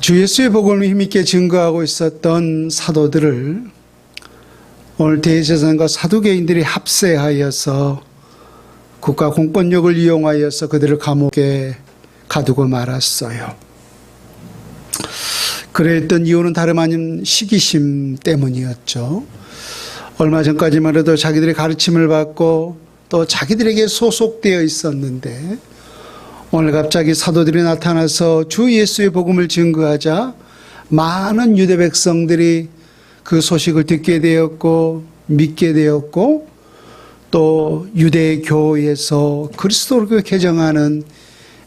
주 예수의 복음을 힘있게 증거하고 있었던 사도들을 오늘 대제사장과 사두개인들이 합세하여서 국가 공권력을 이용하여서 그들을 감옥에 가두고 말았어요. 그랬던 이유는 다름 아닌 시기심 때문이었죠. 얼마 전까지만 해도 자기들의 가르침을 받고 또 자기들에게 소속되어 있었는데 오늘 갑자기 사도들이 나타나서 주 예수의 복음을 증거하자 많은 유대 백성들이 그 소식을 듣게 되었고 믿게 되었고 또 유대 교회에서 그리스도를 개정하는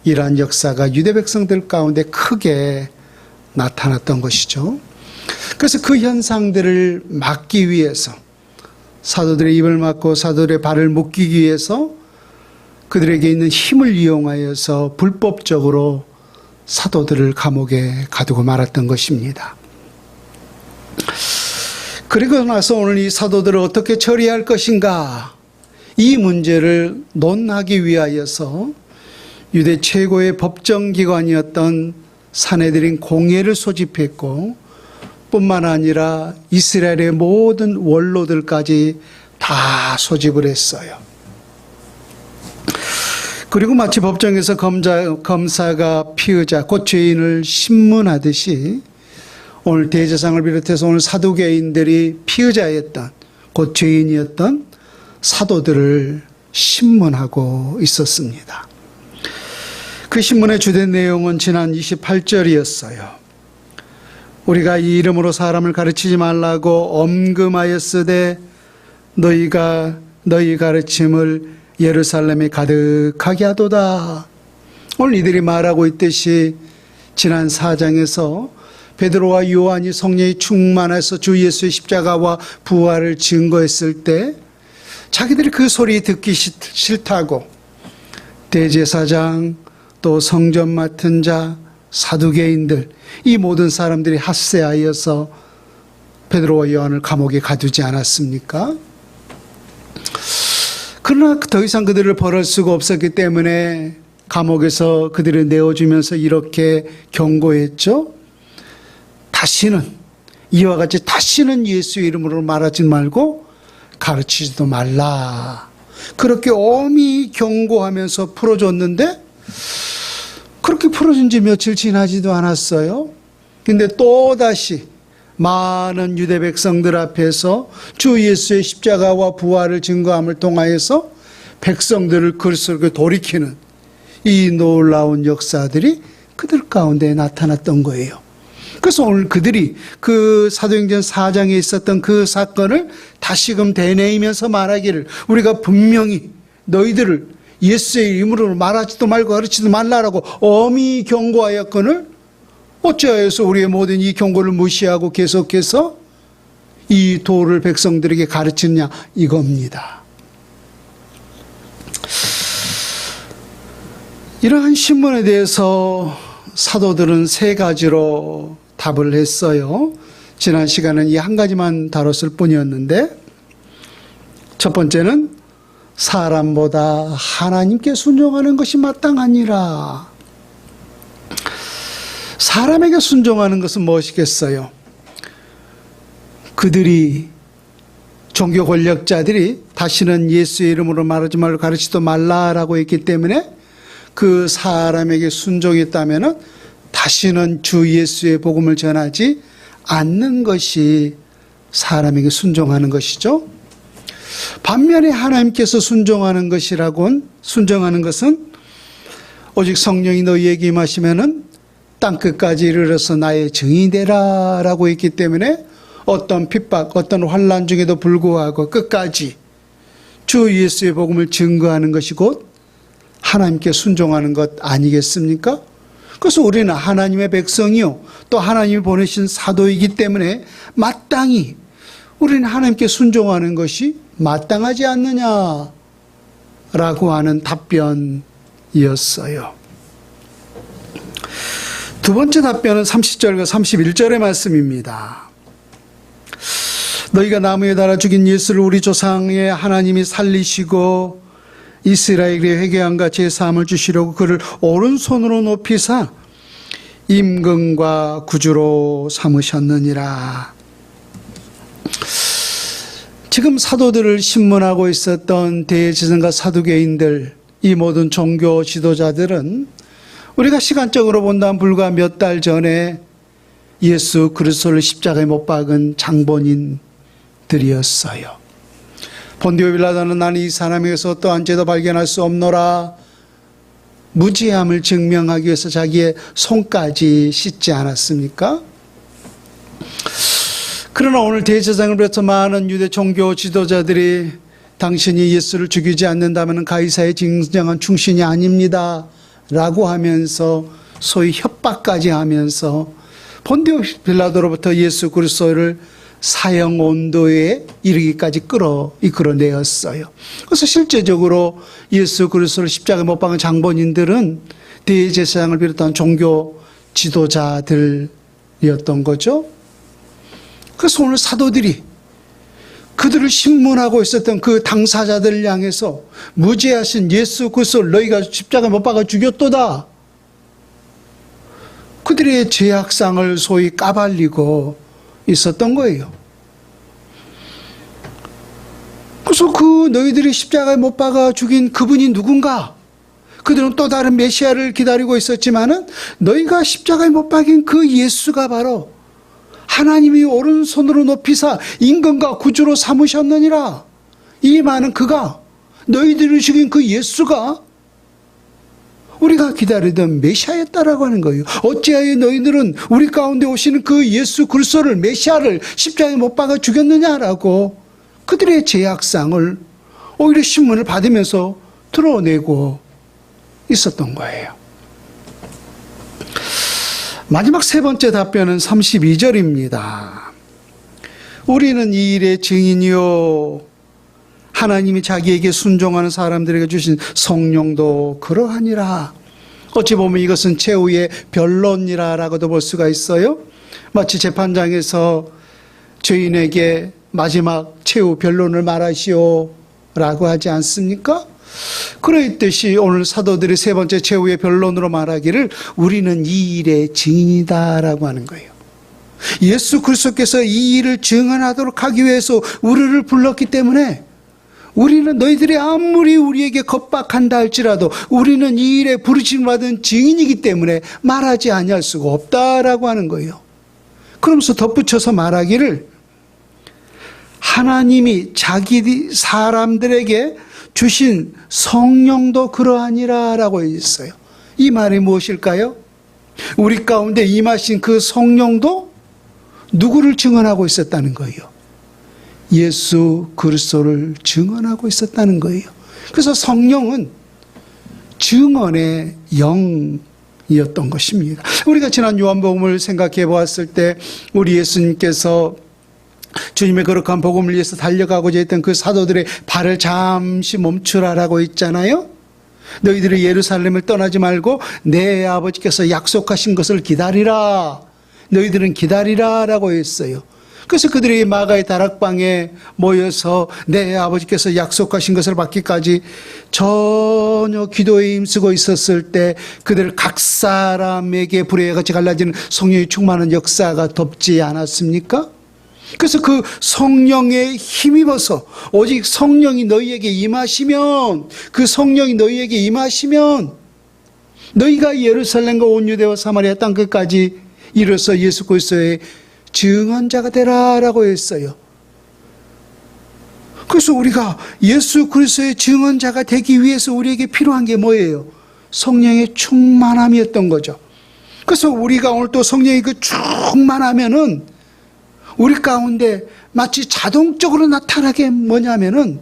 이러한 역사가 유대 백성들 가운데 크게 나타났던 것이죠. 그래서 그 현상들을 막기 위해서 사도들의 입을 막고 사도들의 발을 묶기 위해서 그들에게 있는 힘을 이용하여서 불법적으로 사도들을 감옥에 가두고 말았던 것입니다. 그리고 나서 오늘 이 사도들을 어떻게 처리할 것인가, 이 문제를 논하기 위하여서 유대 최고의 법정기관이었던 산헤드린 공회를 소집했고 뿐만 아니라 이스라엘의 모든 원로들까지 다 소집을 했어요. 그리고 마치 법정에서 검사가 피의자, 곧 죄인을 신문하듯이 오늘 대제사장을 비롯해서 오늘 사두개인들이 피의자였던, 곧 죄인이었던 사도들을 신문하고 있었습니다. 그 신문의 주된 내용은 지난 28절이었어요. 우리가 이 이름으로 사람을 가르치지 말라고 엄금하였으되 너희가 너희 가르침을 예루살렘에 가득하게 하도다. 오늘 이들이 말하고 있듯이 지난 4장에서 베드로와 요한이 성령이 충만해서 주 예수의 십자가와 부활을 증거했을 때 자기들이 그 소리 듣기 싫다고 대제사장 또 성전 맡은 자 사두개인들 이 모든 사람들이 합세하여서 베드로와 요한을 감옥에 가두지 않았습니까? 그러나 더 이상 그들을 벌할 수가 없었기 때문에 감옥에서 그들을 내어주면서 이렇게 경고했죠. 다시는 이와 같이 다시는 예수의 이름으로 말하지 말고 가르치지도 말라. 그렇게 엄히 경고하면서 풀어줬는데 그렇게 풀어준 지 며칠 지나지도 않았어요. 근데 또다시 많은 유대 백성들 앞에서 주 예수의 십자가와 부활을 증거함을 통하여서 백성들을 그리스도로 돌이키는 이 놀라운 역사들이 그들 가운데 나타났던 거예요. 그래서 오늘 그들이 그 사도행전 4장에 있었던 그 사건을 다시금 되뇌이면서 말하기를 우리가 분명히 너희들을 예수의 이름으로 말하지도 말고 가르치지도 말라라고 엄히 경고하였거늘 어찌하여서 우리의 모든 이 경고를 무시하고 계속해서 이 도를 백성들에게 가르치느냐 이겁니다. 이러한 신문에 대해서 사도들은 세 가지로 답을 했어요. 지난 시간은 이 한 가지만 다뤘을 뿐이었는데 첫 번째는 사람보다 하나님께 순종하는 것이 마땅하니라. 사람에게 순종하는 것은 무엇이겠어요? 그들이 종교 권력자들이 다시는 예수의 이름으로 말하지 말고 가르치지도 말라라고 했기 때문에 그 사람에게 순종했다면 다시는 주 예수의 복음을 전하지 않는 것이 사람에게 순종하는 것이죠. 반면에 하나님께서 순종하는 것은 오직 성령이 너희에게 임하시면은 땅끝까지 이르러서 나의 증인이 되라 라고 했기 때문에 어떤 핍박, 어떤 환난 중에도 불구하고 끝까지 주 예수의 복음을 증거하는 것이 곧 하나님께 순종하는 것 아니겠습니까? 그래서 우리는 하나님의 백성이요 또 하나님이 보내신 사도이기 때문에 마땅히 우리는 하나님께 순종하는 것이 마땅하지 않느냐라고 하는 답변이었어요. 두 번째 답변은 30절과 31절의 말씀입니다. 너희가 나무에 달아 죽인 예수를 우리 조상의 하나님이 살리시고 이스라엘의 회개함과 제사함을 주시려고 그를 오른손으로 높이사 임금과 구주로 삼으셨느니라. 지금 사도들을 신문하고 있었던 대제사장과 사두개인들, 이 모든 종교 지도자들은 우리가 시간적으로 본다면 불과 몇 달 전에 예수 그리스도를 십자가에 못 박은 장본인들이었어요. 본디오 빌라도는 나는 이 사람에게서 어떠한 죄도 발견할 수 없노라 무죄함을 증명하기 위해서 자기의 손까지 씻지 않았습니까? 그러나 오늘 대제사장을 비롯해 많은 유대 종교 지도자들이 당신이 예수를 죽이지 않는다면 가이사의 진정한 충신이 아닙니다 라고 하면서 소위 협박까지 하면서 본디오 빌라도로부터 예수 그리스도를 사형 온도에 이르기까지 이끌어내었어요. 그래서 실제적으로 예수 그리스도를 십자가에 못 박은 장본인들은 대제사장을 비롯한 종교 지도자들이었던 거죠. 그래서 오늘 사도들이 그들을 신문하고 있었던 그 당사자들을 향해서 무죄하신 예수 그리스도를 너희가 십자가에 못 박아 죽였도다. 그들의 죄악상을 소위 까발리고 있었던 거예요. 그래서 그 너희들이 십자가에 못 박아 죽인 그분이 누군가? 그들은 또 다른 메시아를 기다리고 있었지만은 너희가 십자가에 못 박인 그 예수가 바로 하나님이 오른손으로 높이사 임금과 구주로 삼으셨느니라. 이 많은 그가, 너희들이 죽인 그 예수가 우리가 기다리던 메시아였다라고 하는 거예요. 어찌하여 너희들은 우리 가운데 오시는 그 예수 그리스도를, 메시아를 십자가에 못 박아 죽였느냐라고 그들의 죄악상을 오히려 신문을 받으면서 드러내고 있었던 거예요. 마지막 세 번째 답변은 32절입니다. 우리는 이 일의 증인이요 하나님이 자기에게 순종하는 사람들에게 주신 성령도 그러하니라. 어찌 보면 이것은 최후의 변론이라고도 볼 수가 있어요. 마치 재판장에서 죄인에게 마지막 최후 변론을 말하시오라고 하지 않습니까? 그러했듯이 오늘 사도들이 세 번째 최후의 변론으로 말하기를 우리는 이 일의 증인이다라고 하는 거예요. 예수 그리스도께서 이 일을 증언하도록 하기 위해서 우리를 불렀기 때문에 우리는 너희들이 아무리 우리에게 겁박한다 할지라도 우리는 이 일에 부르심을 받은 증인이기 때문에 말하지 아니할 수가 없다라고 하는 거예요. 그러면서 덧붙여서 말하기를 하나님이 자기 사람들에게 주신 성령도 그러하니라라고 했어요. 이 말이 무엇일까요? 우리 가운데 임하신 그 성령도 누구를 증언하고 있었다는 거예요? 예수 그리스도를 증언하고 있었다는 거예요. 그래서 성령은 증언의 영이었던 것입니다. 우리가 지난 요한복음을 생각해 보았을 때 우리 예수님께서 주님의 거룩한 복음을 위해서 달려가고자 했던 그 사도들의 발을 잠시 멈추라라고 했잖아요. 너희들이 예루살렘을 떠나지 말고 내 아버지께서 약속하신 것을 기다리라. 너희들은 기다리라 라고 했어요. 그래서 그들이 마가의 다락방에 모여서 내 아버지께서 약속하신 것을 받기까지 전혀 기도에 힘쓰고 있었을 때 그들 각 사람에게 불의 같이 갈라지는 성령이 충만한 역사가 덮지 않았습니까? 그래서 그 성령에 힘입어서 오직 성령이 너희에게 임하시면 그 성령이 너희에게 임하시면 너희가 예루살렘과 온 유대와 사마리아 땅 끝까지 이르러서 예수 그리스도의 증언자가 되라라고 했어요. 그래서 우리가 예수 그리스도의 증언자가 되기 위해서 우리에게 필요한 게 뭐예요? 성령의 충만함이었던 거죠. 그래서 우리가 오늘 또 성령의 그 충만하면은 우리 가운데 마치 자동적으로 나타나게 뭐냐면은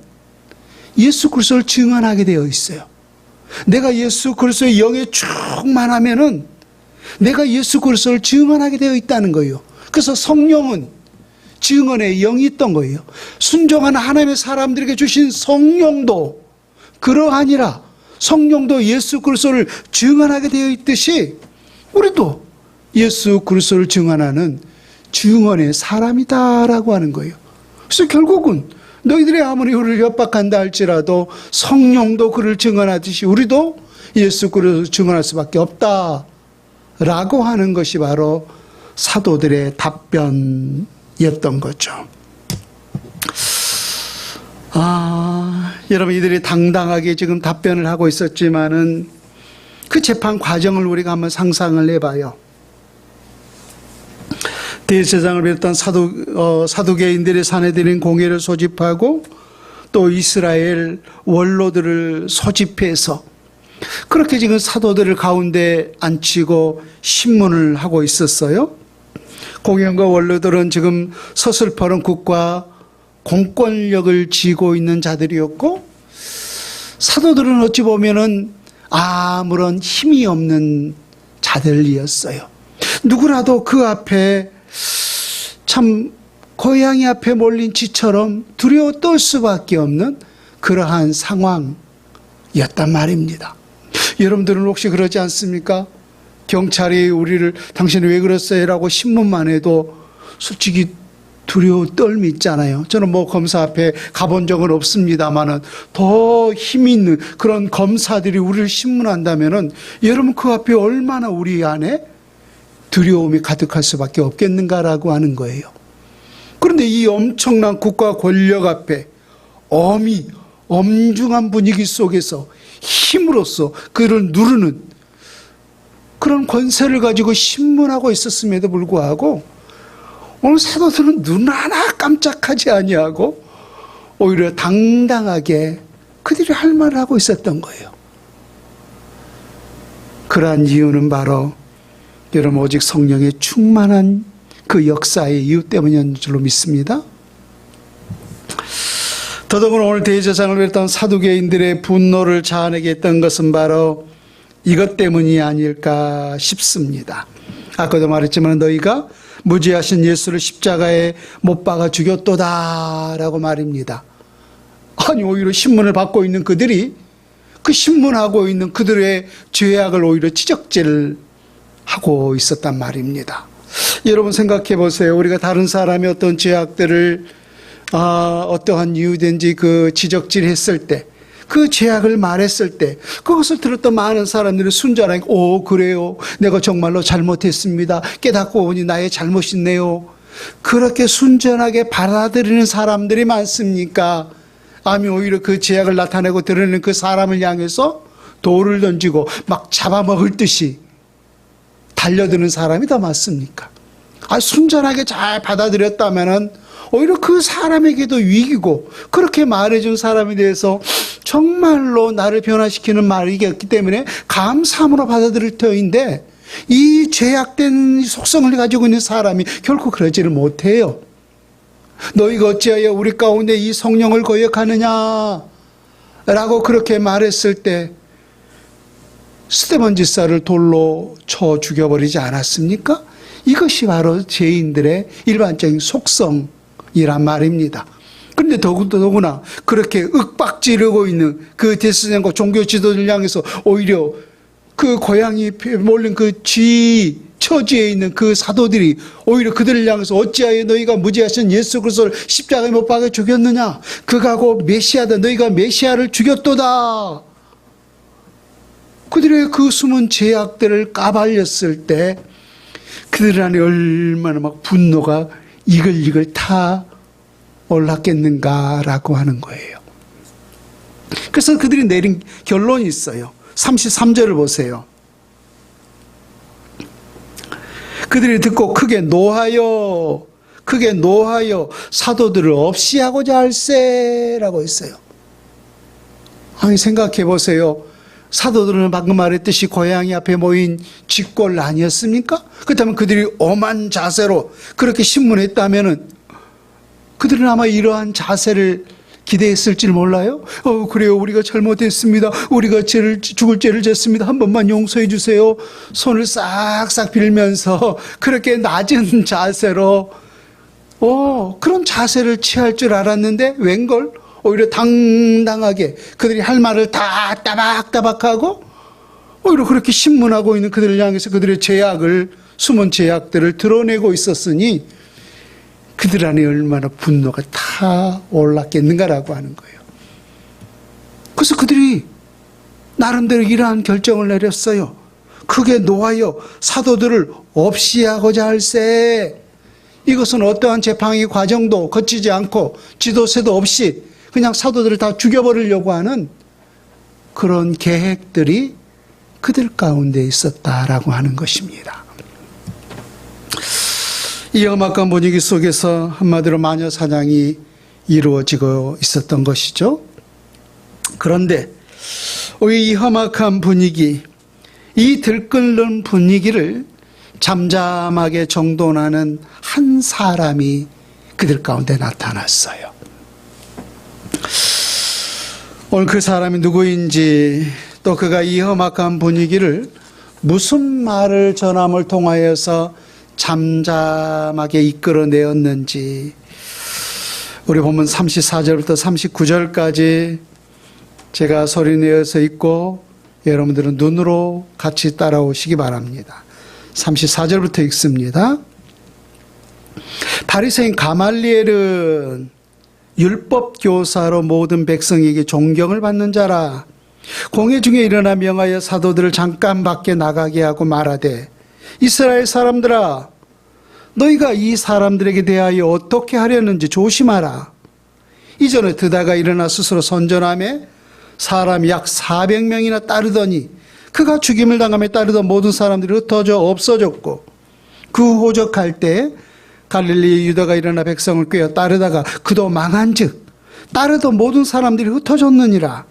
예수 그리스도를 증언하게 되어 있어요. 내가 예수 그리스도의 영에 충만하면은 내가 예수 그리스도를 증언하게 되어 있다는 거예요. 그래서 성령은 증언의 영이 있던 거예요. 순종하는 하나님의 사람들에게 주신 성령도 그러하니라. 성령도 예수 그리스도를 증언하게 되어 있듯이 우리도 예수 그리스도를 증언하는 증언의 사람이다라고 하는 거예요. 그래서 결국은 너희들이 아무리 우리를 협박한다 할지라도 성령도 그를 증언하듯이 우리도 예수 그리스도를 증언할 수밖에 없다 라고 하는 것이 바로 사도들의 답변이었던 거죠. 여러분, 이들이 당당하게 지금 답변을 하고 있었지만은 그 재판 과정을 우리가 한번 상상을 해봐요. 대제사장을 비롯한 사두개인들의 사내들인 공회를 소집하고 또 이스라엘 원로들을 소집해서 그렇게 지금 사도들을 가운데 앉히고 신문을 하고 있었어요. 공회과 원로들은 지금 서슬퍼런 국가 공권력을 쥐고 있는 자들이었고, 사도들은 어찌 보면은 아무런 힘이 없는 자들이었어요. 누구라도 그 앞에 참 고양이 앞에 몰린 쥐처럼 두려워 떨 수밖에 없는 그러한 상황이었단 말입니다. 여러분들은 혹시 그러지 않습니까? 경찰이 우리를 당신이 왜 그랬어요? 라고 신문만 해도 솔직히 두려워 떨미 있잖아요. 저는 뭐 검사 앞에 가본 적은 없습니다만은 더 힘 있는 그런 검사들이 우리를 신문한다면은 여러분 그 앞에 얼마나 우리 안에 두려움이 가득할 수밖에 없겠는가라고 하는 거예요. 그런데 이 엄청난 국가 권력 앞에 엄중한 분위기 속에서 힘으로써 그를 누르는 그런 권세를 가지고 신문하고 있었음에도 불구하고 오늘 사도들은 눈 하나 깜짝하지 아니하고 오히려 당당하게 그들이 할 말을 하고 있었던 거예요. 그러한 이유는 바로 여러분 오직 성령의 충만한 그 역사의 이유 때문이었는 줄로 믿습니다. 더더구나 오늘 대제사장을 비롯한 사두개인들의 분노를 자아내게 했던 것은 바로 이것 때문이 아닐까 싶습니다. 아까도 말했지만 너희가 무죄하신 예수를 십자가에 못 박아 죽였도다 라고 말입니다. 아니 오히려 신문을 받고 있는 그들이 그 신문하고 있는 그들의 죄악을 오히려 지적질을 하고 있었단 말입니다. 여러분 생각해 보세요. 우리가 다른 사람의 어떤 죄악들을 어떠한 이유든지 그 지적질했을 때, 그 죄악을 말했을 때 그것을 들었던 많은 사람들이 순전하게 그래요, 내가 정말로 잘못했습니다, 깨닫고 보니 나의 잘못이네요, 그렇게 순전하게 받아들이는 사람들이 많습니까? 아니 오히려 그 죄악을 나타내고 드러내는 그 사람을 향해서 돌을 던지고 막 잡아먹을 듯이 달려드는 사람이 더 많습니까? 순전하게 잘 받아들였다면은 오히려 그 사람에게도 위기고, 그렇게 말해준 사람에 대해서 정말로 나를 변화시키는 말이었기 때문에 감사함으로 받아들일 터인데, 이 죄악된 속성을 가지고 있는 사람이 결코 그러지를 못해요. 너희가 어찌하여 우리 가운데 이 성령을 거역하느냐 라고 그렇게 말했을 때 스데반 지사를 돌로 쳐 죽여버리지 않았습니까? 이것이 바로 죄인들의 일반적인 속성이란 말입니다. 그런데 더구나 그렇게 윽박지르고 있는 그 대제사장과 종교 지도자를 향해서 오히려 그 고양이 몰린 그 처지에 있는 그 사도들이 오히려 그들을 향해서 어찌하여 너희가 무죄하신 예수 그리스도를 십자가에 못 박아 죽였느냐, 그가고 메시아다, 너희가 메시아를 죽였도다. 그들의 그 숨은 죄악들을 까발렸을 때 그들 안에 얼마나 막 분노가 이글이글 타 올랐겠는가라고 하는 거예요. 그래서 그들이 내린 결론이 있어요. 33절을 보세요. 그들이 듣고 크게 노하여 사도들을 없이 하고자 할세라고 했어요. 아니 생각해 보세요. 사도들은 방금 말했듯이 고양이 앞에 모인 쥐꼴 아니었습니까? 그렇다면 그들이 엄한 자세로 그렇게 신문했다면은 그들은 아마 이러한 자세를 기대했을지 몰라요. 그래요, 우리가 잘못했습니다, 우리가 죽을 죄를 졌습니다, 한 번만 용서해 주세요, 손을 싹싹 빌면서 그렇게 낮은 자세로 그런 자세를 취할 줄 알았는데 웬걸 오히려 당당하게 그들이 할 말을 다 따박따박하고 오히려 그렇게 신문하고 있는 그들을 향해서 그들의 죄악을, 숨은 죄악들을 드러내고 있었으니 그들 안에 얼마나 분노가 타 올랐겠는가라고 하는 거예요. 그래서 그들이 나름대로 이러한 결정을 내렸어요. 크게 노하여 사도들을 없이 하고자 할세. 이것은 어떠한 재판의 과정도 거치지 않고 지도세도 없이 그냥 사도들을 다 죽여버리려고 하는 그런 계획들이 그들 가운데 있었다라고 하는 것입니다. 이 험악한 분위기 속에서 한마디로 마녀 사냥이 이루어지고 있었던 것이죠. 그런데 이 험악한 분위기, 이 들끓는 분위기를 잠잠하게 정돈하는 한 사람이 그들 가운데 나타났어요. 오늘 그 사람이 누구인지, 또 그가 이 험악한 분위기를 무슨 말을 전함을 통하여서 잠잠하게 이끌어내었는지, 우리 본문 34절부터 39절까지 제가 소리내어서 읽고 여러분들은 눈으로 같이 따라오시기 바랍니다. 34절부터 읽습니다. 바리새인 가말리엘은 율법 교사로 모든 백성에게 존경을 받는 자라. 공회 중에 일어나 명하여 사도들을 잠깐 밖에 나가게 하고 말하되, 이스라엘 사람들아, 너희가 이 사람들에게 대하여 어떻게 하려는지 조심하라. 이전에 드다가 일어나 스스로 선전하며 사람이 약 400명이나 따르더니 그가 죽임을 당함에 따르던 모든 사람들이 흩어져 없어졌고, 그 호적할 때 갈릴리 유다가 일어나 백성을 꾀어 따르다가 그도 망한즉 따르던 모든 사람들이 흩어졌느니라.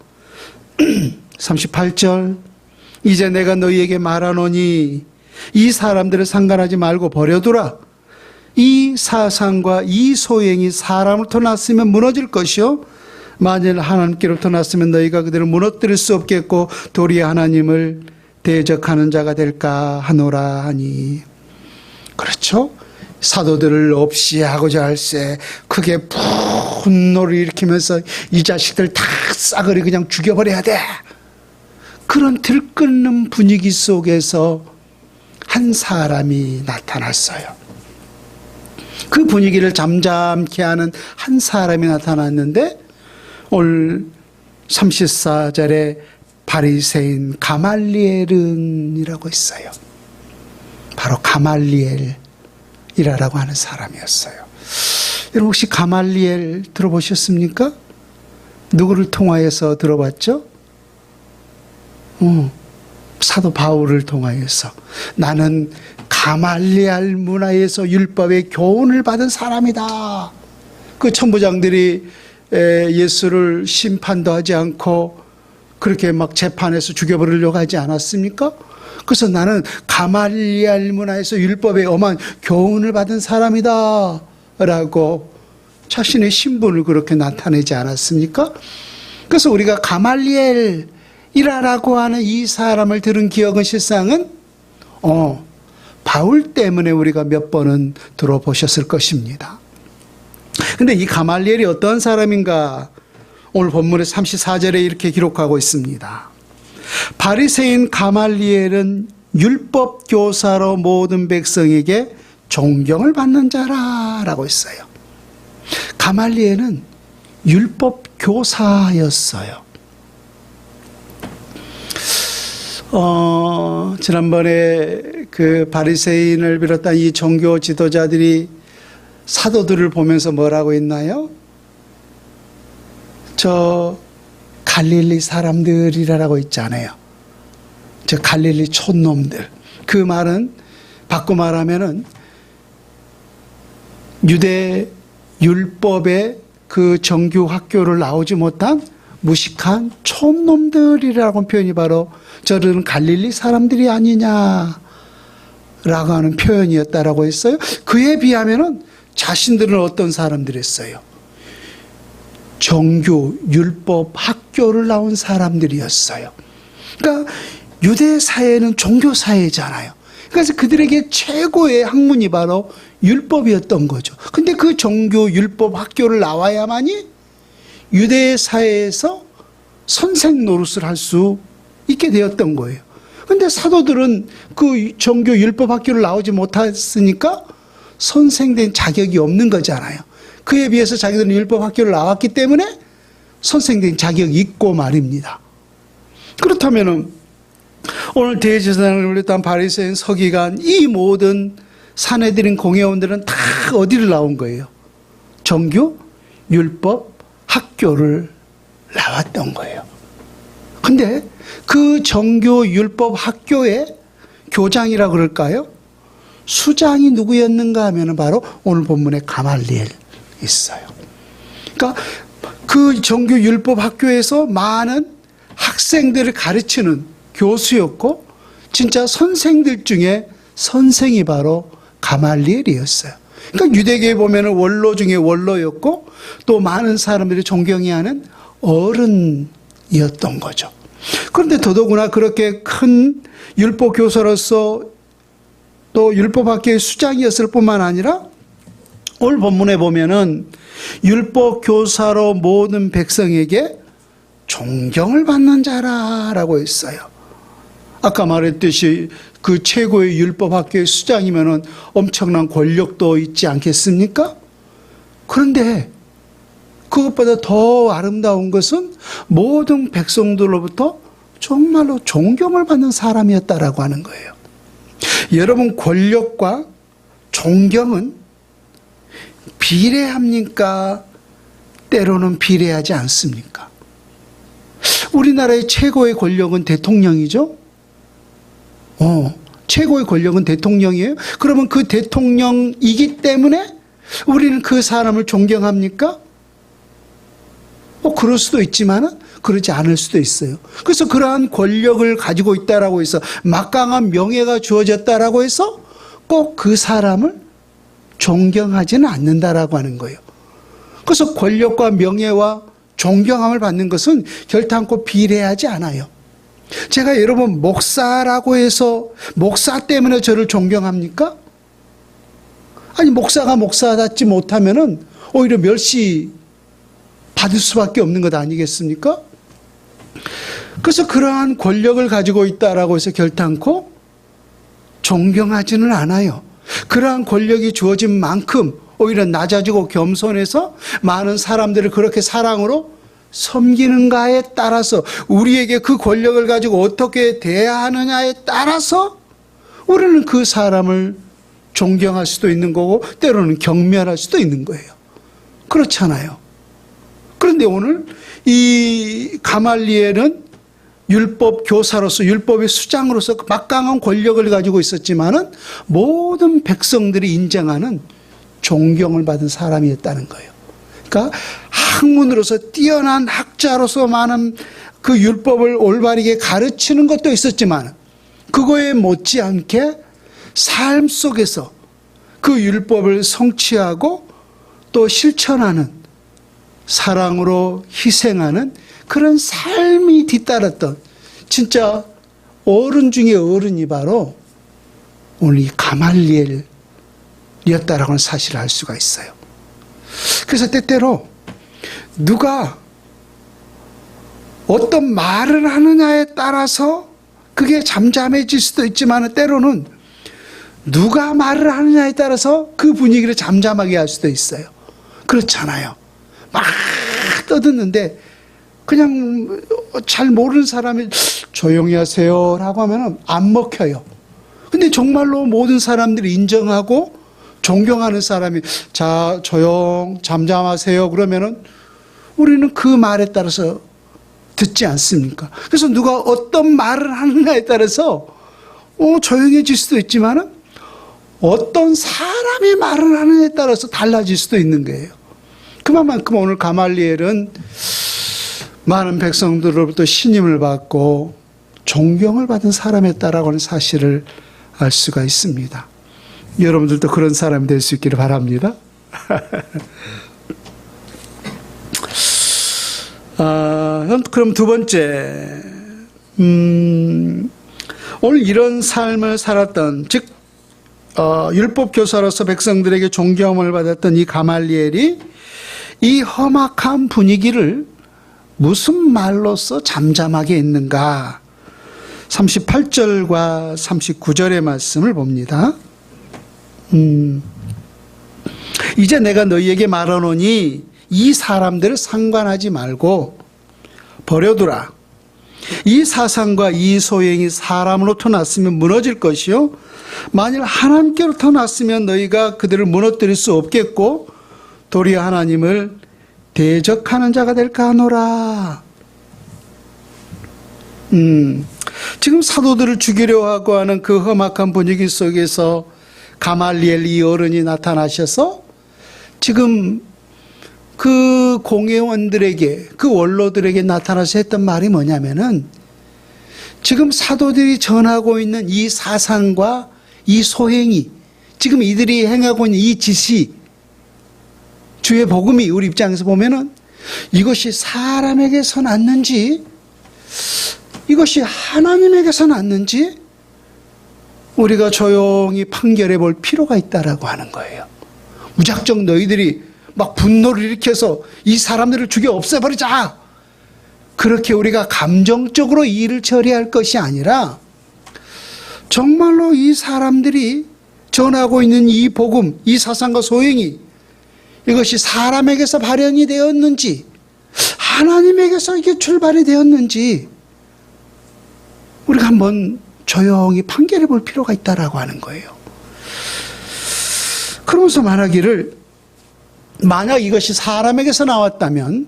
38절, 이제 내가 너희에게 말하노니 이 사람들을 상관하지 말고 버려두라. 이 사상과 이 소행이 사람으로부터 났으면 무너질 것이요, 만일 하나님께로부터 났으면 너희가 그들을 무너뜨릴 수 없겠고 도리어 하나님을 대적하는 자가 될까 하노라 하니. 그렇죠? 사도들을 없이 하고자 할세 크게 분노를 일으키면서 이 자식들 다 싸그리 그냥 죽여버려야 돼. 그런 들끓는 분위기 속에서 한 사람이 나타났어요. 그 분위기를 잠잠케 하는 한 사람이 나타났는데, 오늘 34절에 바리새인 가말리엘은이라고 있어요. 바로 가말리엘이라고 하는 사람이었어요. 여러분 혹시 가말리엘 들어보셨습니까? 누구를 통하여서 들어봤죠? 사도 바울을 통하여서 나는 가말리엘 문화에서 율법의 교훈을 받은 사람이다. 그 천부장들이 예수를 심판도 하지 않고 그렇게 막 재판에서 죽여버리려고 하지 않았습니까? 그래서 나는 가말리엘 문화에서 율법의 엄한 교훈을 받은 사람이다 라고 자신의 신분을 그렇게 나타내지 않았습니까? 그래서 우리가 가말리엘이라고 하는 이 사람을 들은 기억은 실상은 바울 때문에 우리가 몇 번은 들어보셨을 것입니다. 근데 이 가말리엘이 어떤 사람인가? 오늘 본문의 34절에 이렇게 기록하고 있습니다. 바리새인 가말리엘은 율법 교사로 모든 백성에게 존경을 받는 자라라고 했어요. 가말리엘은 율법 교사였어요. 지난번에 그 바리새인을 비롯한 이 종교 지도자들이 사도들을 보면서 뭐라고 했나요? 저 갈릴리 사람들이라고 있잖아요. 저 갈릴리 촌놈들. 그 말은 바꿔 말하면은 유대 율법의 그 정규 학교를 나오지 못한 무식한 촌놈들이라고 표현이 바로 저들은 갈릴리 사람들이 아니냐라고 하는 표현이었다라고 했어요. 그에 비하면은 자신들은 어떤 사람들이었어요? 정규 율법 학교를 나온 사람들이었어요. 그러니까 유대 사회는 종교 사회잖아요. 그래서 그들에게 최고의 학문이 바로 율법이었던 거죠. 근데 그 종교 율법 학교를 나와야만이 유대 사회에서 선생 노릇을 할 수 있게 되었던 거예요. 근데 사도들은 그 종교 율법 학교를 나오지 못했으니까 선생된 자격이 없는 거잖아요. 그에 비해서 자기들은 율법 학교를 나왔기 때문에 선생된 자격이 있고 말입니다. 그렇다면은 오늘 대제사장을 올렸던 바리새인 서기관 이 모든 사내들인 공회원들은 다 어디를 나온 거예요? 정규 율법 학교를 나왔던 거예요. 근데 그 정규 율법 학교의 교장이라 그럴까요? 수장이 누구였는가 하면 바로 오늘 본문에 가말리엘 있어요. 그러니까 그 정규 율법 학교에서 많은 학생들을 가르치는 교수였고 진짜 선생들 중에 선생이 바로 가말리엘이었어요. 그러니까 유대교에 보면 원로 중에 원로였고 또 많은 사람들이 존경해야 하는 어른이었던 거죠. 그런데 더더구나 그렇게 큰 율법 교사로서 또 율법학교의 수장이었을 뿐만 아니라 오늘 본문에 보면은 율법 교사로 모든 백성에게 존경을 받는 자라라고 했어요. 아까 말했듯이 그 최고의 율법학교의 수장이면은 엄청난 권력도 있지 않겠습니까? 그런데 그것보다 더 아름다운 것은 모든 백성들로부터 정말로 존경을 받는 사람이었다라고 하는 거예요. 여러분, 권력과 존경은 비례합니까? 때로는 비례하지 않습니까? 우리나라의 최고의 권력은 대통령이죠? 최고의 권력은 대통령이에요? 그러면 그 대통령이기 때문에 우리는 그 사람을 존경합니까? 그럴 수도 있지만 그러지 않을 수도 있어요. 그래서 그러한 권력을 가지고 있다라고 해서 막강한 명예가 주어졌다라고 해서 꼭 그 사람을 존경하지는 않는다라고 하는 거예요. 그래서 권력과 명예와 존경함을 받는 것은 결단코 비례하지 않아요. 제가 여러분 목사라고 해서 목사 때문에 저를 존경합니까? 아니 목사가 목사답지 못하면은 오히려 멸시 받을 수밖에 없는 것 아니겠습니까? 그래서 그러한 권력을 가지고 있다라고 해서 결단코 존경하지는 않아요. 그러한 권력이 주어진 만큼 오히려 낮아지고 겸손해서 많은 사람들을 그렇게 사랑으로 섬기는가에 따라서 우리에게 그 권력을 가지고 어떻게 대해야 하느냐에 따라서 우리는 그 사람을 존경할 수도 있는 거고 때로는 경멸할 수도 있는 거예요. 그렇잖아요. 그런데 오늘 이 가말리엘은 율법 교사로서 율법의 수장으로서 막강한 권력을 가지고 있었지만은 모든 백성들이 인정하는 존경을 받은 사람이었다는 거예요. 그러니까 학문으로서 뛰어난 학자로서 많은 그 율법을 올바르게 가르치는 것도 있었지만 그거에 못지않게 삶 속에서 그 율법을 성취하고 또 실천하는 사랑으로 희생하는 그런 삶이 뒤따랐던 진짜 어른 중에 어른이 바로 오늘 이 가말리엘이었다라고 하는 사실을 알 수가 있어요. 그래서 때때로 누가 어떤 말을 하느냐에 따라서 그게 잠잠해질 수도 있지만 때로는 누가 말을 하느냐에 따라서 그 분위기를 잠잠하게 할 수도 있어요. 그렇잖아요. 막 떠드는데 그냥 잘 모르는 사람이 조용히 하세요 라고 하면 안 먹혀요. 근데 정말로 모든 사람들이 인정하고 존경하는 사람이 자 조용 잠잠하세요 그러면은 우리는 그 말에 따라서 듣지 않습니까? 그래서 누가 어떤 말을 하느냐에 따라서 조용해질 수도 있지만은 어떤 사람이 말을 하느냐에 따라서 달라질 수도 있는 거예요. 그만큼 오늘 가말리엘은 많은 백성들로부터 신임을 받고 존경을 받은 사람이었다라고 하는 사실을 알 수가 있습니다. 여러분들도 그런 사람이 될 수 있기를 바랍니다. 그럼 두 번째, 오늘 이런 삶을 살았던 즉 율법 교사로서 백성들에게 존경을 받았던 이 가말리엘이 이 험악한 분위기를 무슨 말로써 잠잠하게 했는가? 38절과 39절의 말씀을 봅니다. 이제 내가 너희에게 말하노니 이 사람들을 상관하지 말고 버려두라. 이 사상과 이 소행이 사람으로부터 났으면 무너질 것이요 만일 하나님께로부터 났으면 너희가 그들을 무너뜨릴 수 없겠고 도리어 하나님을 대적하는 자가 될까 하노라. 지금 사도들을 죽이려 하고 하는 그 험악한 분위기 속에서 가말리엘 이 어른이 나타나셔서 지금 그 공회원들에게, 그 원로들에게 나타나서 했던 말이 뭐냐면은 지금 사도들이 전하고 있는 이 사상과 이 소행이, 지금 이들이 행하고 있는 이 지시, 주의 복음이 우리 입장에서 보면은 이것이 사람에게서 났는지 이것이 하나님에게서 났는지 우리가 조용히 판결해 볼 필요가 있다라고 하는 거예요. 무작정 너희들이 막 분노를 일으켜서 이 사람들을 죽여 없애버리자, 그렇게 우리가 감정적으로 이 일을 처리할 것이 아니라 정말로 이 사람들이 전하고 있는 이 복음, 이 사상과 소행이 이것이 사람에게서 발현이 되었는지 하나님에게서 이게 출발이 되었는지 우리가 한번 조용히 판결해 볼 필요가 있다라고 하는 거예요. 그러면서 말하기를, 만약 이것이 사람에게서 나왔다면,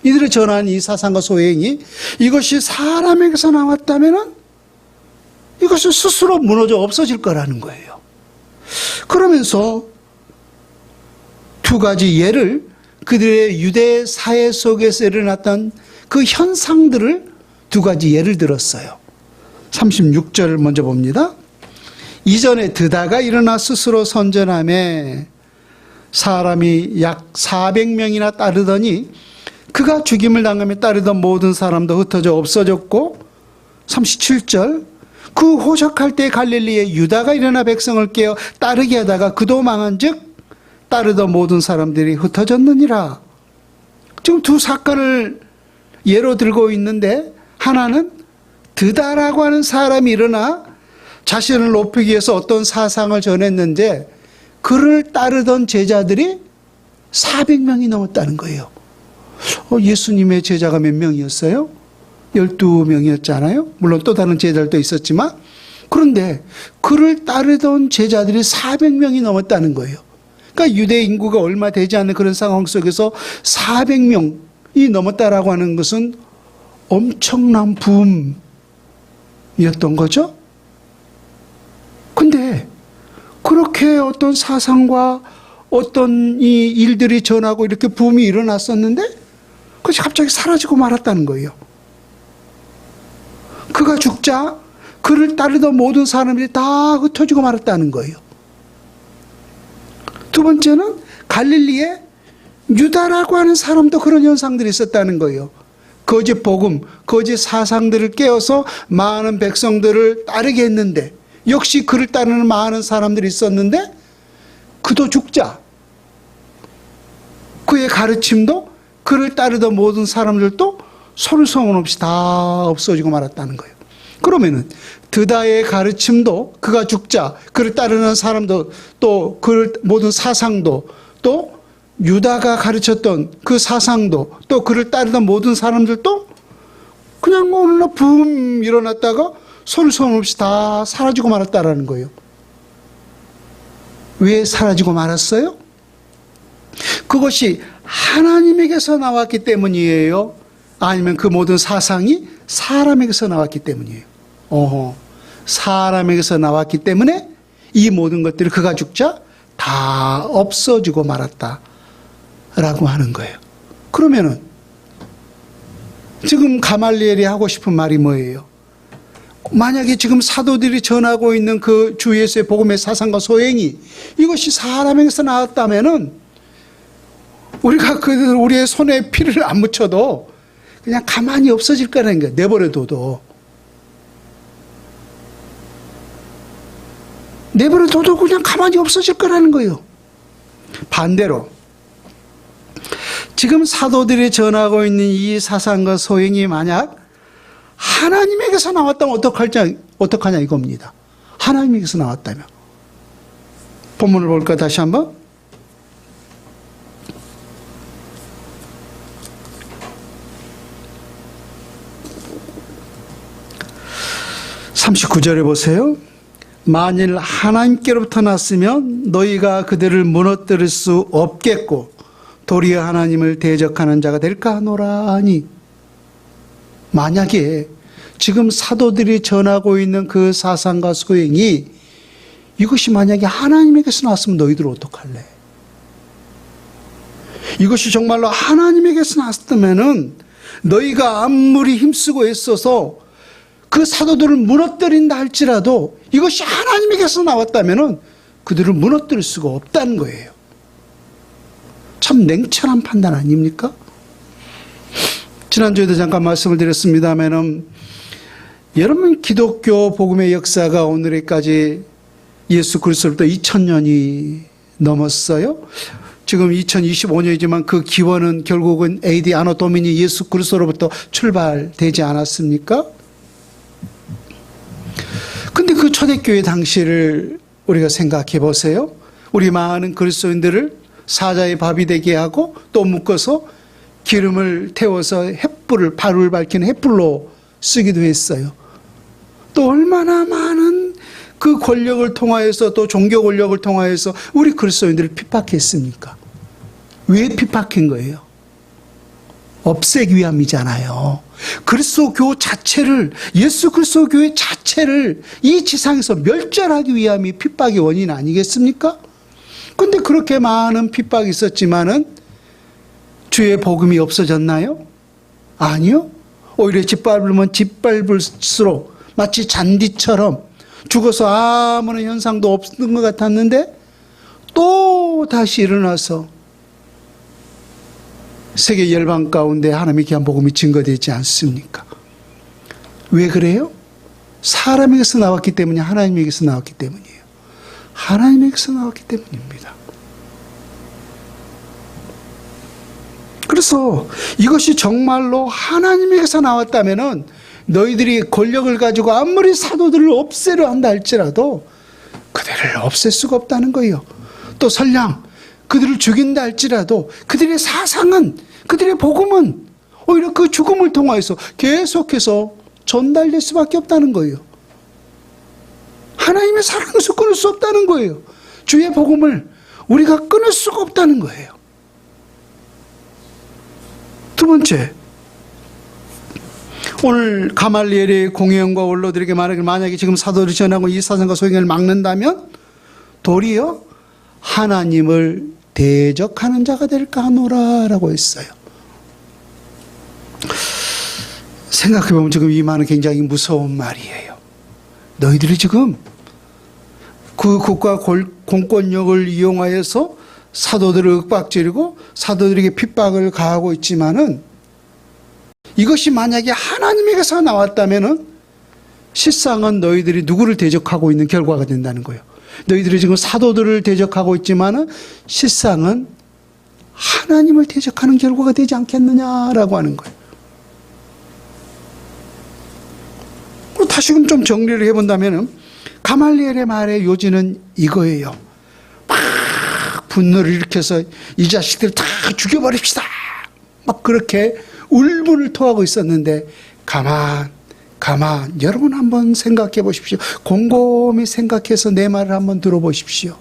이들이 전한 이 사상과 소행이 이것이 사람에게서 나왔다면 이것은 스스로 무너져 없어질 거라는 거예요. 그러면서 두 가지 예를, 그들의 유대 사회 속에서 일어났던 그 현상들을 두 가지 예를 들었어요. 36절을 먼저 봅니다. 이전에 드다가 일어나 스스로 선전하며 사람이 약 400명이나 따르더니 그가 죽임을 당하며 따르던 모든 사람도 흩어져 없어졌고, 37절, 그 호적할 때 갈릴리에 유다가 일어나 백성을 깨어 따르게 하다가 그도 망한즉 따르던 모든 사람들이 흩어졌느니라. 지금 두 사건을 예로 들고 있는데, 하나는 드다라고 하는 사람이 일어나 자신을 높이기 위해서 어떤 사상을 전했는데 그를 따르던 제자들이 400명이 넘었다는 거예요. 예수님의 제자가 몇 명이었어요? 12명이었잖아요. 물론 또 다른 제자들도 있었지만, 그런데 그를 따르던 제자들이 400명이 넘었다는 거예요. 그러니까 유대 인구가 얼마 되지 않는 그런 상황 속에서 400명이 넘었다라고 하는 것은 엄청난 부음이었던 거죠. 근데 그렇게 어떤 사상과 어떤 이 일들이 전하고 이렇게 부음이 일어났었는데 그것이 갑자기 사라지고 말았다는 거예요. 그가 죽자 그를 따르던 모든 사람들이 다 흩어지고 말았다는 거예요. 두 번째는 갈릴리에 유다라고 하는 사람도 그런 현상들이 있었다는 거예요. 거짓 복음, 거짓 사상들을 깨어서 많은 백성들을 따르게 했는데, 역시 그를 따르는 많은 사람들이 있었는데 그도 죽자 그의 가르침도 그를 따르던 모든 사람들도 서로 소문 없이 다 없어지고 말았다는 거예요. 그러면은 드다의 가르침도, 그가 죽자 그를 따르는 사람도, 또 그 모든 사상도, 또 유다가 가르쳤던 그 사상도, 또 그를 따르던 모든 사람들도 그냥 어느 날 붐 일어났다가 소리 소문 없이 다 사라지고 말았다라는 거예요. 왜 사라지고 말았어요? 그것이 하나님에게서 나왔기 때문이에요? 아니면 그 모든 사상이 사람에게서 나왔기 때문이에요? 사람에게서 나왔기 때문에 이 모든 것들이 그가 죽자 다 없어지고 말았다라고 하는 거예요. 그러면은 지금 가말리엘이 하고 싶은 말이 뭐예요? 만약에 지금 사도들이 전하고 있는 그 주 예수의 복음의 사상과 소행이 이것이 사람에게서 나왔다면은 우리가 우리의 손에 피를 안 묻혀도 그냥 가만히 없어질 거라는 거예요. 내버려둬도 그냥 가만히 없어질 거라는 거예요. 반대로 지금 사도들이 전하고 있는 이 사상과 소행이 만약 하나님에게서 나왔다면 어떡하냐 이겁니다. 하나님에게서 나왔다면. 본문을 볼까 다시 한번. 39절에 보세요. 만일 하나님께로부터 났으면 너희가 그들을 무너뜨릴 수 없겠고 도리어 하나님을 대적하는 자가 될까 하노라 하니, 만약에 지금 사도들이 전하고 있는 그 사상과 소행이 이것이 만약에 하나님에게서 나왔으면 너희들 어떡할래? 이것이 정말로 하나님에게서 나왔다면은 너희가 아무리 힘쓰고 애써서 그 사도들을 무너뜨린다 할지라도 이것이 하나님에게서 나왔다면은 그들을 무너뜨릴 수가 없다는 거예요. 참 냉철한 판단 아닙니까? 지난주에도 잠깐 말씀을 드렸습니다만은, 여러분, 기독교 복음의 역사가 오늘까지 예수 그리스도로부터 2000년이 넘었어요. 지금 2025년이지만 그 기원은 결국은 AD 아노 도미니 예수 그리스도로부터 출발되지 않았습니까? 근데 그 초대교회 당시를 우리가 생각해 보세요. 우리 많은 그리스도인들을 사자의 밥이 되게 하고 또 묶어서 기름을 태워서 횃불을, 발을 밝히는 횃불로 쓰기도 했어요. 또 얼마나 많은 그 권력을 통하여서, 또 종교 권력을 통하여서 우리 그리스도인들을 핍박했습니까? 왜 핍박한 거예요? 없애기 위함이잖아요. 그리스도 자체를, 예수 그리스도 교회 자체를 이 지상에서 멸절하기 위함이 핍박의 원인 아니겠습니까? 근데 그렇게 많은 핍박이 있었지만은 주의 복음이 없어졌나요? 아니요. 오히려 짓밟으면 짓밟을수록 마치 잔디처럼 죽어서 아무런 현상도 없는 것 같았는데 또 다시 일어나서 세계 열방 가운데 하나님의 귀한 복음이 증거되지 않습니까? 왜 그래요? 사람에게서 나왔기 때문이, 하나님에게서 나왔기 때문이에요. 하나님에게서 나왔기 때문입니다. 그래서 이것이 정말로 하나님에게서 나왔다면은 너희들이 권력을 가지고 아무리 사도들을 없애려 한다 할지라도 그들을 없앨 수가 없다는 거예요. 또 설령 그들을 죽인다 할지라도 그들의 사상은, 그들의 복음은 오히려 그 죽음을 통하여서 계속해서 전달될 수밖에 없다는 거예요. 하나님의 사랑에서 끊을 수 없다는 거예요. 주의 복음을 우리가 끊을 수가 없다는 거예요. 두 번째, 오늘 가말리엘의 공회원과 원로들에게 말하길, 만약에 지금 사도들이 전하고 이 사상과 소행을 막는다면 도리어 하나님을 대적하는 자가 될까 하노라 라고 했어요. 생각해보면 지금 이 말은 굉장히 무서운 말이에요. 너희들이 지금 그 국가 공권력을 이용하여서 사도들을 윽박지르고 사도들에게 핍박을 가하고 있지만은, 이것이 만약에 하나님에게서 나왔다면은 실상은 너희들이 누구를 대적하고 있는 결과가 된다는 거예요. 너희들이 지금 사도들을 대적하고 있지만은 실상은 하나님을 대적하는 결과가 되지 않겠느냐라고 하는 거예요. 다시금 좀 정리를 해본다면은 가말리엘의 말의 요지는 이거예요. 막 분노를 일으켜서 이 자식들 다 죽여버립시다, 막 그렇게 울분을 토하고 있었는데, 가만 여러분 한번 생각해 보십시오. 곰곰이 생각해서 내 말을 한번 들어보십시오.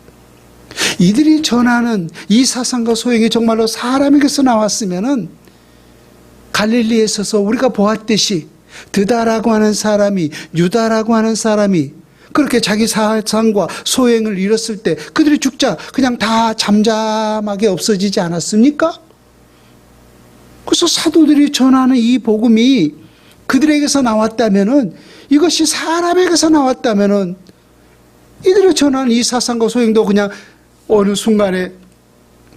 이들이 전하는 이 사상과 소행이 정말로 사람에게서 나왔으면은 갈릴리에 있어서 우리가 보았듯이 드다라고 하는 사람이, 유다라고 하는 사람이 그렇게 자기 사상과 소행을 잃었을 때 그들이 죽자 그냥 다 잠잠하게 없어지지 않았습니까? 그래서 사도들이 전하는 이 복음이 그들에게서 나왔다면은, 이것이 사람에게서 나왔다면은 이들이 전하는 이 사상과 소행도 그냥 어느 순간에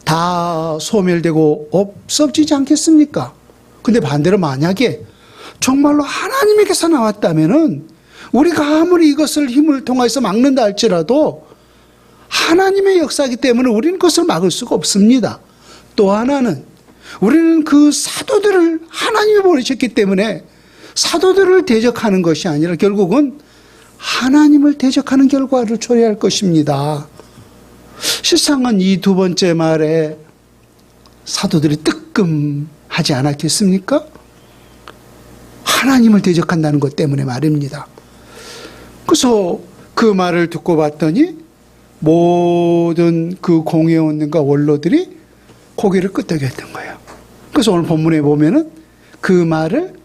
다 소멸되고 없어지지 않겠습니까? 근데 반대로 만약에 정말로 하나님에게서 나왔다면은 우리가 아무리 이것을 힘을 통해서 막는다 할지라도 하나님의 역사이기 때문에 우리는 그것을 막을 수가 없습니다. 또 하나는 우리는 그 사도들을 하나님이 보내셨기 때문에 사도들을 대적하는 것이 아니라 결국은 하나님을 대적하는 결과를 초래할 것입니다. 실상은 이 두 번째 말에 사도들이 뜨끔하지 않았겠습니까? 하나님을 대적한다는 것 때문에 말입니다. 그래서 그 말을 듣고 봤더니 모든 그 공회원들과 원로들이 고개를 끄덕였던 거예요. 그래서 오늘 본문에 보면은 그 말을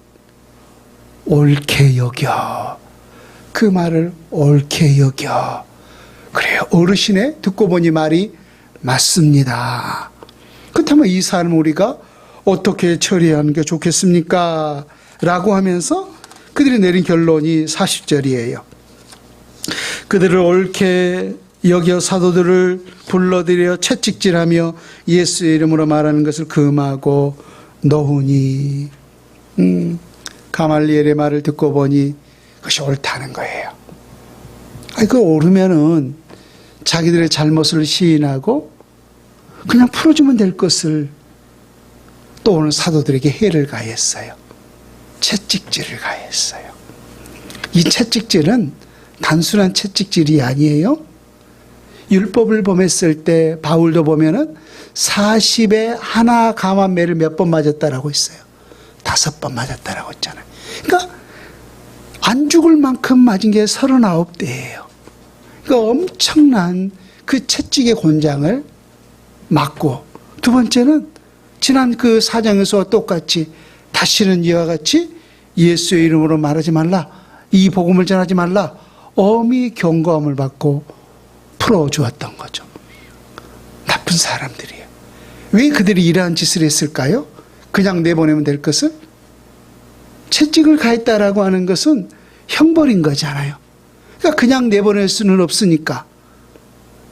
옳게 여겨. 그 말을 옳게 여겨. 그래요. 어르신의 듣고 보니 말이 맞습니다. 그렇다면 이 사람을 우리가 어떻게 처리하는 게 좋겠습니까? 라고 하면서 그들이 내린 결론이 40절이에요. 그들을 옳게 여겨 사도들을 불러들여 채찍질하며 예수의 이름으로 말하는 것을 금하고 놓으니 가말리엘의 말을 듣고 보니 그것이 옳다는 거예요. 그 옳으면은 자기들의 잘못을 시인하고 그냥 풀어주면 될 것을 또 오늘 사도들에게 해를 가했어요. 채찍질을 가했어요. 이 채찍질은 단순한 채찍질이 아니에요. 율법을 범했을 때 바울도 보면은 40에 하나 감한 매를 몇 번 맞았다라고 했어요. 5번 맞았다라고 했잖아요. 그러니까 안 죽을 만큼 맞은 게 39대예요. 그러니까 엄청난 그 채찍의 곤장을 맞고, 두 번째는 지난 그 4장에서와 똑같이 다시는 이와 같이 예수의 이름으로 말하지 말라, 이 복음을 전하지 말라, 엄히 경고함을 받고 풀어주었던 거죠. 나쁜 사람들이에요. 왜 그들이 이러한 짓을 했을까요? 그냥 내보내면 될 것을? 채찍을 가했다라고 하는 것은 형벌인 거잖아요. 그러니까 그냥 내보낼 수는 없으니까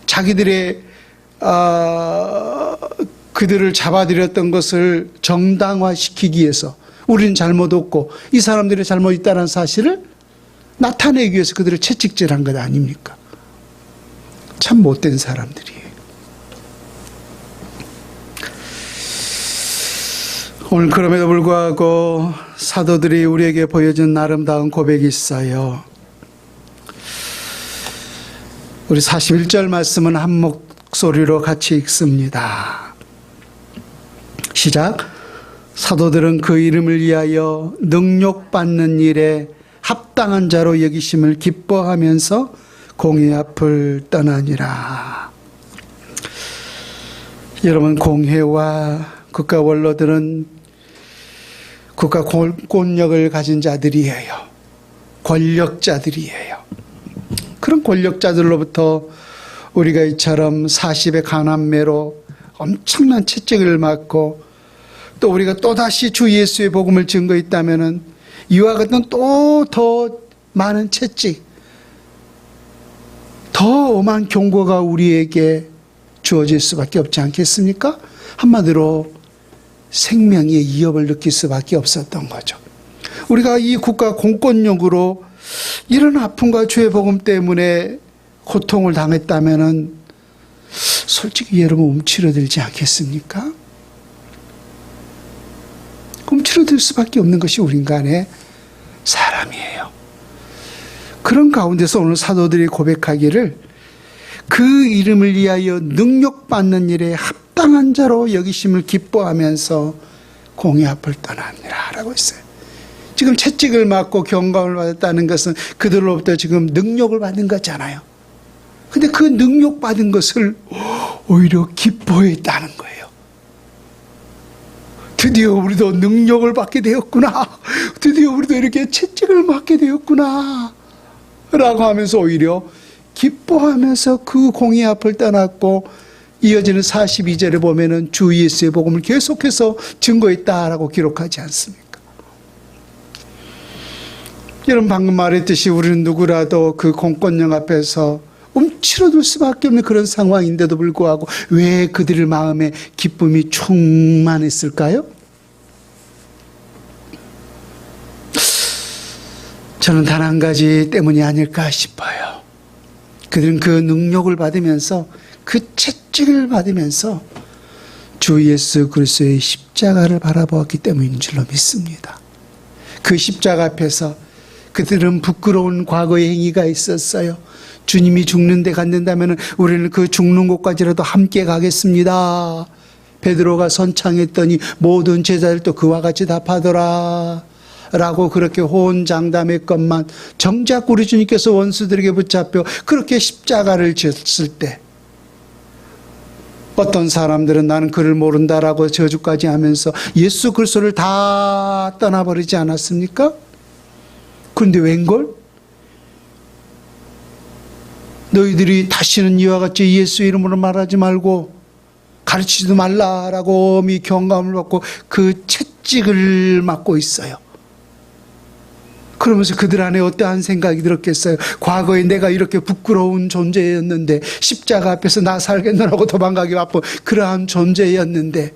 자기들의 그들을 잡아들였던 것을 정당화시키기 위해서 우리는 잘못 없고 이 사람들이 잘못 있다는 사실을 나타내기 위해서 그들을 채찍질한 것 아닙니까? 참 못된 사람들이에요. 오늘 그럼에도 불구하고 사도들이 우리에게 보여준 아름다운 고백이 있어요. 우리 41절 말씀은 한 목소리로 같이 읽습니다. 시작. 사도들은 그 이름을 위하여 능욕받는 일에 합당한 자로 여기심을 기뻐하면서 공회 앞을 떠나니라. 여러분, 공회와 국가 원로들은 국가 권력을 가진 자들이에요. 권력자들이에요. 그런 권력자들로부터 우리가 이처럼 40의 가난매로 엄청난 채찍을 맞고 또 우리가 또다시 주 예수의 복음을 증거했다면은 이와 같은 또 더 많은 채찍, 더 엄한 경고가 우리에게 주어질 수밖에 없지 않겠습니까? 한마디로 생명의 위협을 느낄 수밖에 없었던 거죠. 우리가 이 국가 공권력으로 이런 아픔과 주의 복음 때문에 고통을 당했다면은 솔직히 여러분 움츠러들지 않겠습니까? 움츠러들 수밖에 없는 것이 우리 인간의 사람이에요. 그런 가운데서 오늘 사도들이 고백하기를 그 이름을 위하여 능욕받는 일에 합당한 자로 여기심을 기뻐하면서 공의 앞을 떠납니다 라고 했어요. 지금 채찍을 맞고 경감을 받았다는 것은 그들로부터 지금 능욕을 받은 거잖아요. 근데 그 능욕받은 것을 오히려 기뻐했다는 거예요. 드디어 우리도 능력을 받게 되었구나. 드디어 우리도 이렇게 채찍을 맞게 되었구나. 라고 하면서 오히려 기뻐하면서 그 공의 앞을 떠났고 이어지는 42절에 보면은 주 예수의 복음을 계속해서 증거했다라고 기록하지 않습니까? 여러분 방금 말했듯이 우리는 누구라도 그 공권력 앞에서 움츠러들 수밖에 없는 그런 상황인데도 불구하고 왜 그들의 마음에 기쁨이 충만했을까요? 저는 단 한 가지 때문이 아닐까 싶어요. 그들은 그 능력을 받으면서 그 채찍을 받으면서 주 예수 그리스도의 십자가를 바라보았기 때문인 줄로 믿습니다. 그 십자가 앞에서 그들은 부끄러운 과거의 행위가 있었어요. 주님이 죽는 데 갔는다면 우리는 그 죽는 곳까지라도 함께 가겠습니다. 베드로가 선창했더니 모든 제자들도 그와 같이 답하더라 라고 그렇게 호언장담했건만 정작 우리 주님께서 원수들에게 붙잡혀 그렇게 십자가를 졌을 때 어떤 사람들은 나는 그를 모른다라고 저주까지 하면서 예수 그리스도를 다 떠나버리지 않았습니까? 그런데 웬걸? 너희들이 다시는 이와 같이 예수 이름으로 말하지 말고 가르치지도 말라라고 엄히 경감을 받고 그 채찍을 맞고 있어요. 그러면서 그들 안에 어떠한 생각이 들었겠어요? 과거에 내가 이렇게 부끄러운 존재였는데 십자가 앞에서 나 살겠노라고 도망가기 바쁜 그러한 존재였는데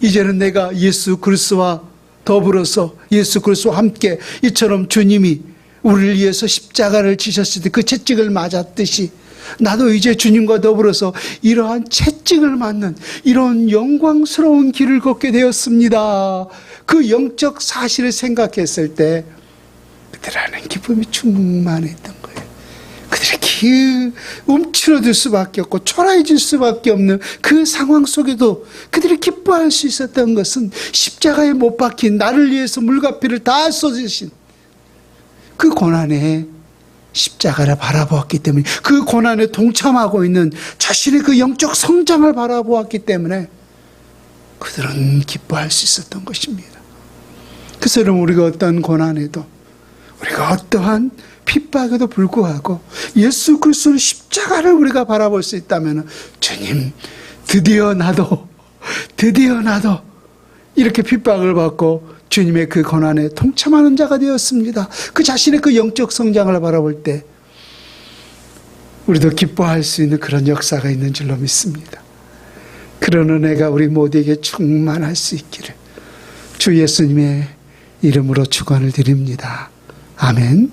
이제는 내가 예수 그리스도와 더불어서 예수 그리스도와 함께 이처럼 주님이 우리를 위해서 십자가를 지셨을 때 그 채찍을 맞았듯이 나도 이제 주님과 더불어서 이러한 채찍을 맞는 이런 영광스러운 길을 걷게 되었습니다. 그 영적 사실을 생각했을 때 그들 안에 기쁨이 충만했던 거예요. 그들이 움츠러들 수밖에 없고 초라해질 수밖에 없는 그 상황 속에도 그들이 기뻐할 수 있었던 것은 십자가에 못 박힌 나를 위해서 물과 피를 다 쏟으신 그 고난에 십자가를 바라보았기 때문에 그 고난에 동참하고 있는 자신의 그 영적 성장을 바라보았기 때문에 그들은 기뻐할 수 있었던 것입니다. 그래서 여러분 우리가 어떤 고난에도 우리가 어떠한 핍박에도 불구하고 예수 그리스도의 십자가를 우리가 바라볼 수 있다면 주님 드디어 나도 이렇게 핍박을 받고 주님의 그 고난에 동참하는 자가 되었습니다. 그 자신의 그 영적 성장을 바라볼 때 우리도 기뻐할 수 있는 그런 역사가 있는 줄로 믿습니다. 그런 은혜가 우리 모두에게 충만할 수 있기를 주 예수님의 이름으로 축원을 드립니다. 아멘.